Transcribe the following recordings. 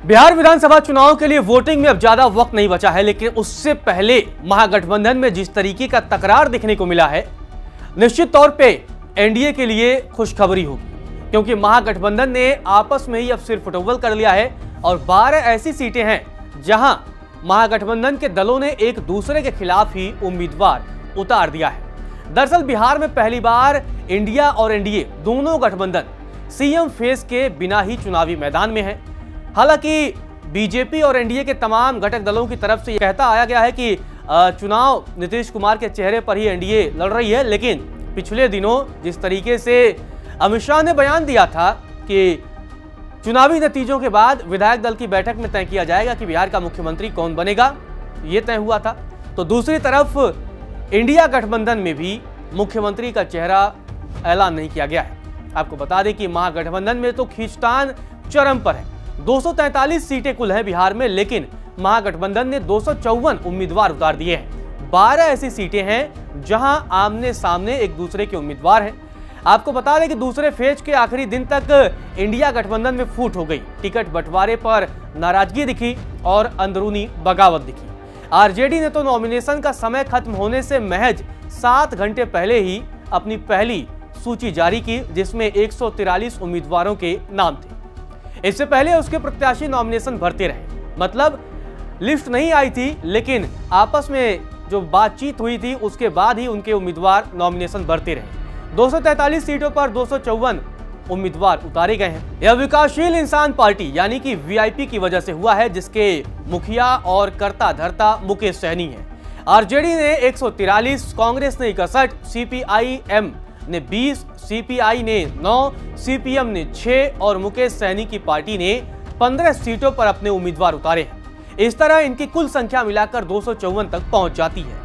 बिहार विधानसभा चुनाव के लिए वोटिंग में अब ज्यादा वक्त नहीं बचा है, लेकिन उससे पहले महागठबंधन में जिस तरीके का तकरार देखने को मिला है, निश्चित तौर पे एनडीए के लिए खुशखबरी होगी, क्योंकि महागठबंधन ने आपस में ही अब सिर फुटबॉल कर लिया है और 12 ऐसी सीटें हैं जहां महागठबंधन के दलों ने एक दूसरे के खिलाफ ही उम्मीदवार उतार दिया है। दरअसल बिहार में पहली बार इंडिया और एनडीए दोनों गठबंधन सीएम फेस के बिना ही चुनावी मैदान में है। हालांकि बीजेपी और एनडीए के तमाम घटक दलों की तरफ से यह कहता आया गया है कि चुनाव नीतीश कुमार के चेहरे पर ही एनडीए लड़ रही है, लेकिन पिछले दिनों जिस तरीके से अमित शाह ने बयान दिया था कि चुनावी नतीजों के बाद विधायक दल की बैठक में तय किया जाएगा कि बिहार का मुख्यमंत्री कौन बनेगा, ये तय हुआ था। तो दूसरी तरफ इंडिया गठबंधन में भी मुख्यमंत्री का चेहरा ऐलान नहीं किया गया है। आपको बता दें कि महागठबंधन में तो खींचतान चरम पर है। 243 सीटें कुल हैं बिहार में, लेकिन महागठबंधन ने 254 उम्मीदवार उतार दिए हैं। 12 ऐसी सीटें हैं जहां आमने सामने एक दूसरे के उम्मीदवार हैं। आपको बता दें कि दूसरे फेज के आखिरी दिन तक इंडिया गठबंधन में फूट हो गई। टिकट बंटवारे पर नाराजगी दिखी और अंदरूनी बगावत दिखी। आरजेडी ने तो नॉमिनेशन का समय खत्म होने से महज 7 घंटे पहले ही अपनी पहली सूची जारी की, जिसमें 143 उम्मीदवारों के नाम थे। इससे पहले उसके प्रत्याशी नॉमिनेशन भरते रहे, मतलब लिस्ट नहीं आई थी, लेकिन आपस में जो बातचीत हुई थी उसके बाद ही उनके उम्मीदवार नॉमिनेशन भरते रहे। 243 सीटों पर 254 उम्मीदवार उतारे गए हैं। यह विकासशील इंसान पार्टी यानी कि वीआईपी की वजह से हुआ है, जिसके मुखिया और कर्ता धर्ता मुकेश सहनी है। आरजेडी ने 143, कांग्रेस ने 61, सीपीआईएम ने 20, सीपीआई ने 9, सीपीएम ने 6 और मुकेश सहनी की पार्टी ने 15 सीटों पर अपने उम्मीदवार उतारे हैं। इस तरह इनकी कुल संख्या मिलाकर 254 तक पहुंच जाती है।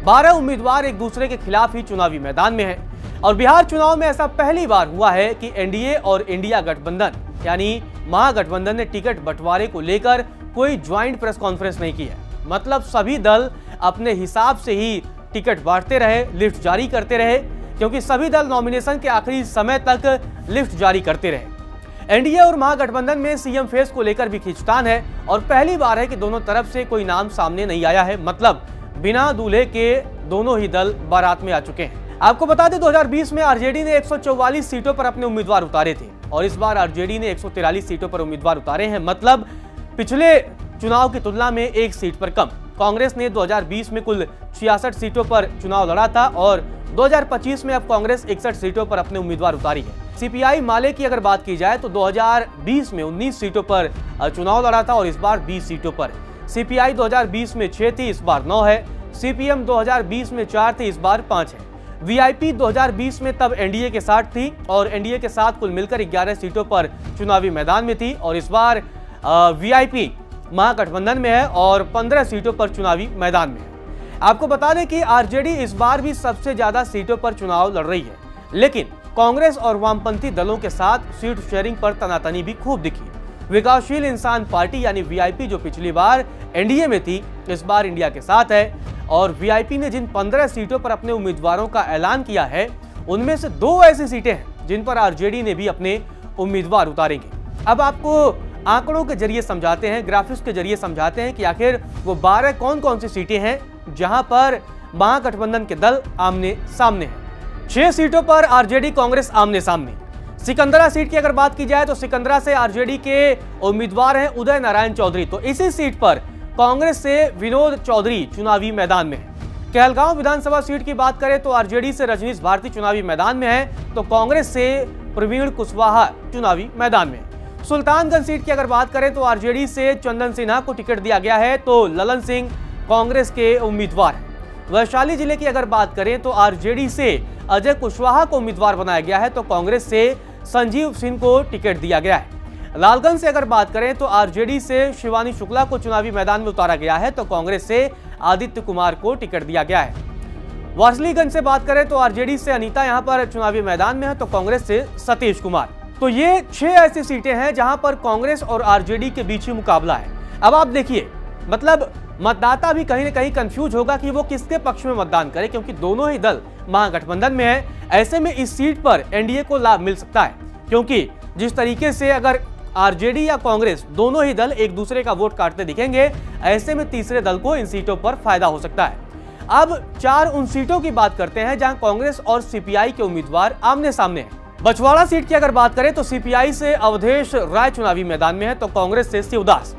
12 उम्मीदवार एक दूसरे के खिलाफ ही चुनावी मैदान में हैं और बिहार चुनाव में ऐसा पहली बार हुआ है कि एनडीए और इंडिया गठबंधन यानी महागठबंधन ने टिकट बंटवारे को लेकर कोई ज्वाइंट प्रेस कॉन्फ्रेंस नहीं की है। मतलब सभी दल अपने हिसाब से ही टिकट बांटते रहे, लिस्ट जारी करते रहे, क्योंकि सभी दल नॉमिनेशन के आखिरी समय तक लिस्ट जारी करते रहे। एनडीए और महागठबंधन में सीएम फेस को लेकर भी खींचतान है और पहली बार है कि दोनों तरफ से कोई नाम सामने नहीं आया है। मतलब बिना दूल्हे के दोनों ही दल बारात में आ चुके हैं। आपको बता दें 2020 में आरजेडी ने 144 सीटों पर अपने उम्मीदवार उतारे थे और इस बार आरजेडी ने 143 सीटों पर उम्मीदवार उतारे हैं। मतलब पिछले चुनाव की तुलना में 1 सीट पर कम। कांग्रेस ने 2020 में कुल 66 सीटों पर चुनाव लड़ा था और 2025 में अब कांग्रेस 61 सीटों पर अपने उम्मीदवार उतारी है। सीपीआई माले की अगर बात की जाए तो 2020 में 19 सीटों पर चुनाव लड़ा था और इस बार 20 सीटों पर। सीपीआई 2020 में 6 थी, इस बार 9 है। सीपीएम 2020 में 4 थी, इस बार 5 है। वीआईपी 2020 में तब एनडीए के साथ थी और एनडीए के साथ कुल मिलकर 11 सीटों पर चुनावी मैदान में थी और इस बार वीआईपी महागठबंधन में है और 15 सीटों पर चुनावी मैदान में है। आपको बता दें कि आरजेडी इस बार भी सबसे ज्यादा सीटों पर चुनाव लड़ रही है, लेकिन कांग्रेस और वामपंथी दलों के साथ सीट शेयरिंग पर तनातनी भी खूब दिखी। विकासशील इंसान पार्टी यानी वीआईपी जो पिछली बार एनडीए में थी, इस बार इंडिया के साथ है और वीआईपी ने जिन 15 सीटों पर अपने उम्मीदवारों का ऐलान किया है, उनमें से 2 ऐसी सीटें हैं जिन पर आरजेडी ने भी अपने उम्मीदवार उतारेंगे। अब आपको आंकड़ों के जरिए समझाते हैं, ग्राफिक्स के जरिए समझाते हैं कि आखिर वो 12 कौन कौन सी सीटें हैं जहां पर महागठबंधन के दल आमने सामने हैं। 6 सीटों पर आरजेडी कांग्रेस आमने सामने। सिकंदरा सीट की अगर बात की जाए तो सिकंदरा से आरजेडी के उम्मीदवार हैं उदय नारायण चौधरी, तो इसी सीट पर कांग्रेस से विनोद चौधरी चुनावी मैदान में है। कहलगांव विधानसभा सीट की बात करें तो आरजेडी से रजनीश भारती चुनावी मैदान में है, तो कांग्रेस से प्रवीण कुशवाहा चुनावी मैदान में है। सुल्तानगंज सीट की अगर बात करें तो आरजेडी से चंदन सिन्हा को टिकट दिया गया है, तो ललन सिंह कांग्रेस के उम्मीदवार हैं। वैशाली जिले की अगर बात करें तो आरजेडी से अजय कुशवाहा को उम्मीदवार बनाया गया है, तो कांग्रेस से संजीव सिंह को टिकट दिया गया है। लालगंज से अगर बात करें तो आरजेडी से शिवानी शुक्ला को चुनावी मैदान में उतारा गया है, तो कांग्रेस से आदित्य कुमार को टिकट दिया गया है। वासलीगंज से बात करें तो आरजेडी से अनीता यहां पर चुनावी मैदान में है, तो कांग्रेस से सतीश कुमार। तो ये 6 ऐसी सीटें हैं जहां पर कांग्रेस और आरजेडी के बीच ही मुकाबला है। अब आप देखिए, मतलब मतदाता भी कहीं ना कहीं कंफ्यूज होगा कि वो किसके पक्ष में मतदान करे, क्योंकि दोनों ही दल महागठबंधन में है। ऐसे में इस सीट पर एनडीए को लाभ मिल सकता है, क्योंकि जिस तरीके से अगर आरजेडी या कांग्रेस दोनों ही दल एक दूसरे का वोट काटते दिखेंगे। ऐसे में तीसरे दल को इन सीटों पर फायदा हो सकता है। अब 4 उन सीटों की बात करते हैं जहां कांग्रेस और सीपीआई के उम्मीदवार आमने सामने हैं। बछवाड़ा सीट की अगर बात करें तो सीपीआई से अवधेश राय चुनावी मैदान में है, तो कांग्रेस से शिवदास।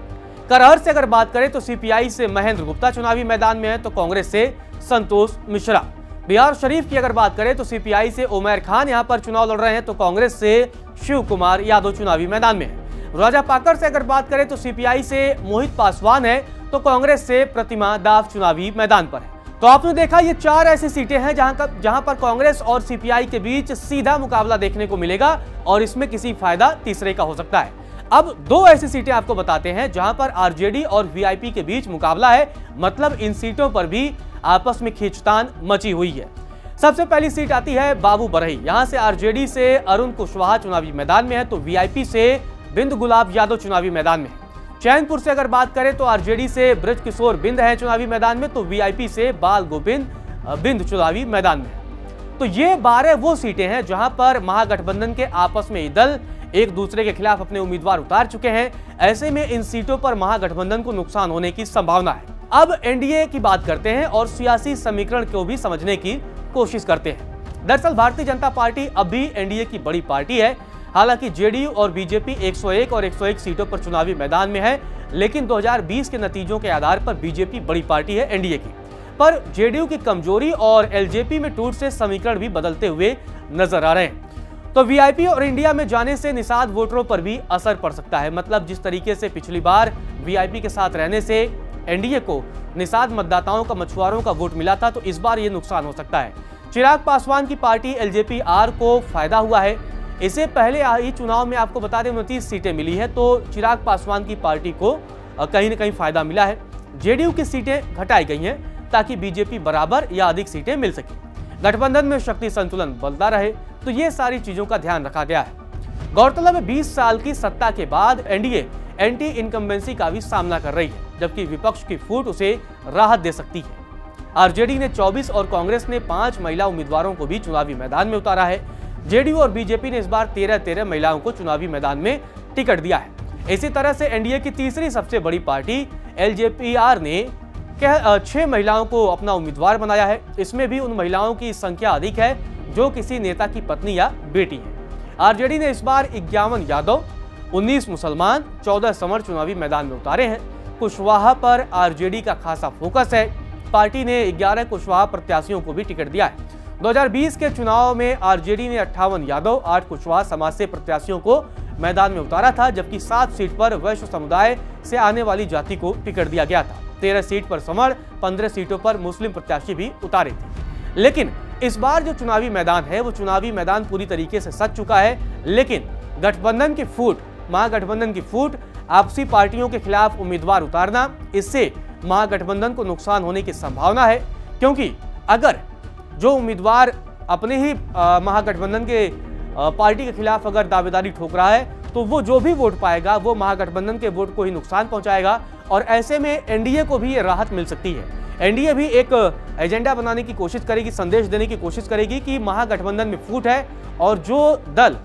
करहर से अगर बात करें तो सीपीआई से महेंद्र गुप्ता चुनावी मैदान में है, तो कांग्रेस से संतोष मिश्रा। बिहार शरीफ की अगर बात करें तो सीपीआई से उमर खान यहां पर चुनाव लड़ रहे हैं, तो कांग्रेस से शिव कुमार यादव चुनावी मैदान में है। राजापाकर से अगर बात करें तो सीपीआई से मोहित पासवान है, तो कांग्रेस से प्रतिमा दास चुनावी मैदान पर है। तो आपने देखा ये 4 ऐसी सीटें हैं जहां पर कांग्रेस और सीपीआई के बीच सीधा मुकाबला देखने को मिलेगा और इसमें किसी फायदा तीसरे का हो सकता है। अब 2 ऐसी सीटें आपको बताते हैं जहां पर आरजेडी और वीआईपी के बीच मुकाबला है, मतलब इन सीटों पर भी आपस में खींचतान मची हुई है। सबसे पहली सीट आती है बाबू बरही। यहां से आरजेडी से अरुण कुशवाहा चुनावी मैदान में है, तो वीआईपी से बिंदु गुलाब यादव चुनावी मैदान में है। चैनपुर से अगर बात करें तो आरजेडी से ब्रजकिशोर बिंद है चुनावी मैदान में, तो वीआईपी से बाल गोविंद बिंद चुनावी मैदान में है। तो ये 12 वो सीटें हैं जहां पर महागठबंधन के आपस में दल एक दूसरे के खिलाफ अपने उम्मीदवार उतार चुके हैं। ऐसे में इन सीटों पर महागठबंधन को नुकसान होने की संभावना है। अब एनडीए की बात करते हैं और सियासी समीकरण को भी समझने की कोशिश करते हैं। दरअसल भारतीय जनता पार्टी अब भी एनडीए की बड़ी पार्टी है। हालांकि जेडीयू और बीजेपी 101 और 101 सीटों पर चुनावी मैदान में है, लेकिन 2020 के नतीजों के आधार पर बीजेपी बड़ी पार्टी है एनडीए की। पर जेडीयू की कमजोरी और एलजेपी में टूट से समीकरण भी बदलते हुए नजर आ रहे हैं। तो वीआईपी और इंडिया में जाने से निषाद वोटरों पर भी असर पड़ सकता है। मतलब जिस तरीके से पिछली बार वीआईपी के साथ रहने से एनडीए को निषाद मतदाताओं का, मछुआरों का वोट मिला था, तो इस बार ये नुकसान हो सकता है। चिराग पासवान की पार्टी एलजेपी आर को फायदा हुआ है। इससे पहले ही चुनाव में आपको बता दें 29 सीटें मिली है, तो चिराग पासवान की पार्टी को कहीं न कहीं फायदा मिला है। जेडीयू की सीटें घटाई गई हैं ताकि बीजेपी बराबर या अधिक सीटें मिल सके, गठबंधन में शक्ति संतुलन बनता रहे, तो ये सारी चीजों का ध्यान रखा गया है। गौरतलब है 20 साल की सत्ता के बाद एनडीए एंटी इनकम्बेंसी का भी सामना कर रही है, जबकि विपक्ष की फूट उसे राहत दे सकती है। आरजेडी ने 24 और कांग्रेस ने 5 महिला उम्मीदवारों को भी चुनावी मैदान में उतारा है। जेडीयू और बीजेपी ने इस बार 13 महिलाओं को चुनावी मैदान में टिकट दिया है। इसी तरह से एनडीए की तीसरी सबसे बड़ी पार्टी एलजेपीआर ने 6 महिलाओं को अपना उम्मीदवार बनाया है। इसमें भी उन महिलाओं की संख्या अधिक है जो किसी नेता की पत्नी या बेटी है। आरजेडी ने इस बार 51 यादव, 19 मुसलमान, 14 समर चुनावी मैदान में उतारे हैं। कुशवाहा पर आरजेडी का खासा फोकस है। पार्टी ने 11 कुशवाहा प्रत्याशियों को भी टिकट दिया है। 2020 के चुनाव में आरजेडी ने 58 यादव, 8 कुशवाहा समाज से प्रत्याशियों को मैदान में उतारा था, जबकि 7 सीट पर वैश्य समुदाय से आने वाली जाति को टिकट दिया गया था। 13 सीट पर समर, 15 सीटों पर मुस्लिम प्रत्याशी भी उतारे थे। लेकिन इस बार जो चुनावी मैदान है वो चुनावी मैदान पूरी तरीके से सज चुका है, लेकिन गठबंधन की फूट, महागठबंधन की फूट, आपसी पार्टियों के खिलाफ उम्मीदवार उतारना, इससे महागठबंधन को नुकसान होने की संभावना है। क्योंकि अगर जो उम्मीदवार अपने ही महागठबंधन के पार्टी के खिलाफ अगर दावेदारी ठोक रहा है, तो वो जो भी वोट पाएगा वो महागठबंधन के वोट को ही नुकसान पहुंचाएगा और ऐसे में एनडीए को भी ये राहत मिल सकती है। एनडीए भी एक एजेंडा बनाने की कोशिश करेगी, संदेश देने की कोशिश करेगी कि महागठबंधन में फूट है और जो दल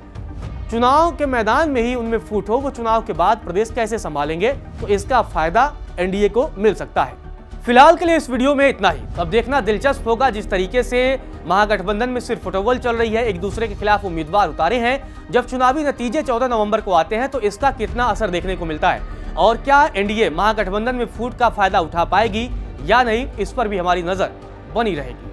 चुनाव के मैदान में ही उनमें फूट हो, वो चुनाव के बाद प्रदेश कैसे संभालेंगे, तो इसका फायदा एनडीए को मिल सकता है। फिलहाल के लिए इस वीडियो में इतना ही। अब देखना दिलचस्प होगा जिस तरीके से महागठबंधन में सिर्फ फुटबॉल चल रही है, एक दूसरे के खिलाफ उम्मीदवार उतारे हैं, जब चुनावी नतीजे 14 नवंबर को आते हैं तो इसका कितना असर देखने को मिलता है और क्या एनडीए महागठबंधन में फूट का फायदा उठा पाएगी या नहीं, इस पर भी हमारी नजर बनी रहेगी।